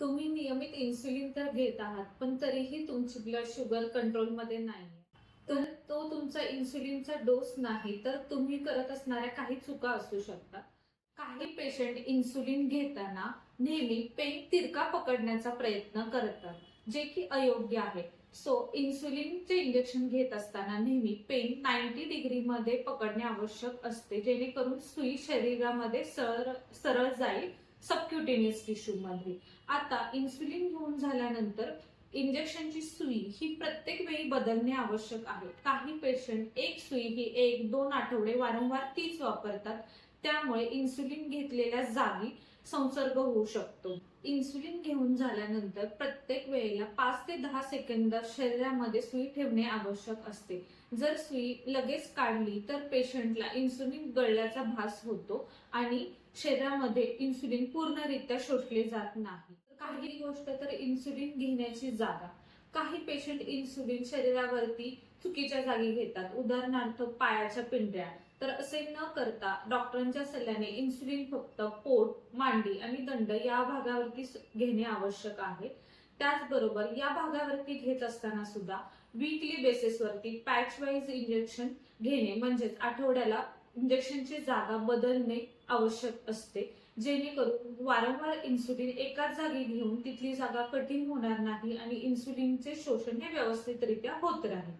तुम्ही नियमित इन्सुलिन तर घेत आहात, पण तरीही तुमची ब्लड शुगर कंट्रोलमध्ये नाहीये. तर तो तुमचा इन्सुलिनचा डोस नाही, तर तुम्ही करत असणाऱ्या काही चुका असू शकतात. काही पेशंट इन्सुलिन घेताना नेहमी पेन तिरका पकडण्याचा प्रयत्न करतात, जे की अयोग्य आहे. सो इन्सुलिनचे इंजेक्शन घेत असताना नेहमी पेन 90 डिग्रीमध्ये पकडणे आवश्यक असते, जेणेकरून सुई शरीरामध्ये सरळ सरळ जाईल सबक्युटेनियस टिश्यूमध्ये. आता इन्सुलिन घेऊन झाल्यानंतर इंजेक्शनची सुई ही प्रत्येक वेळी बदलणे आवश्यक आहे. काही पेशंट एक सुई ही 1-2 आठवडे वारंवार तीच वापरतात. त्यामुळे इन्सुलिन घेतलेल्या जागी संसर्ग होऊ शकतो. इन्सुलिन घेऊन झाल्यानंतर प्रत्येक वेळेला 5 ते 10 सेकंद शरीरामध्ये सुई ठेवणे आवश्यक असते. जर सुई लगेच काढली तर पेशंटला इन्सुलिन गळल्याचा भास होतो आणि शरीरामध्ये इन्सुलिन पूर्णरित्या शोषले जात नाही. काही गोष्ट तर इन्सुलिन घेण्याची जागा. काही पेशंट इन्सुलिन शरीरावरती चुकीच्या जागी घेतात, उदाहरणार्थ पायाच्या पिंजऱ्या. तर असे न करता डॉक्टरांच्या सल्ल्याने इन्सुलिन फक्त पोट, मांडी आणि दंड या भागावरती घेणे आवश्यक आहे. त्याचबरोबर या भागावरती घेत असताना सुद्धा वीकली बेसिसवरती पॅच वाईज इंजेक्शन घेणे, म्हणजेच आठवड्याला इंजेक्शनची जागा बदलणे आवश्यक असते, जेणेकरून वारंवार इन्सुलिन एकाच जागी घेऊन तिथली जागा कठीण होणार नाही आणि इन्सुलिनचे शोषण हे व्यवस्थितरित्या होत राहील.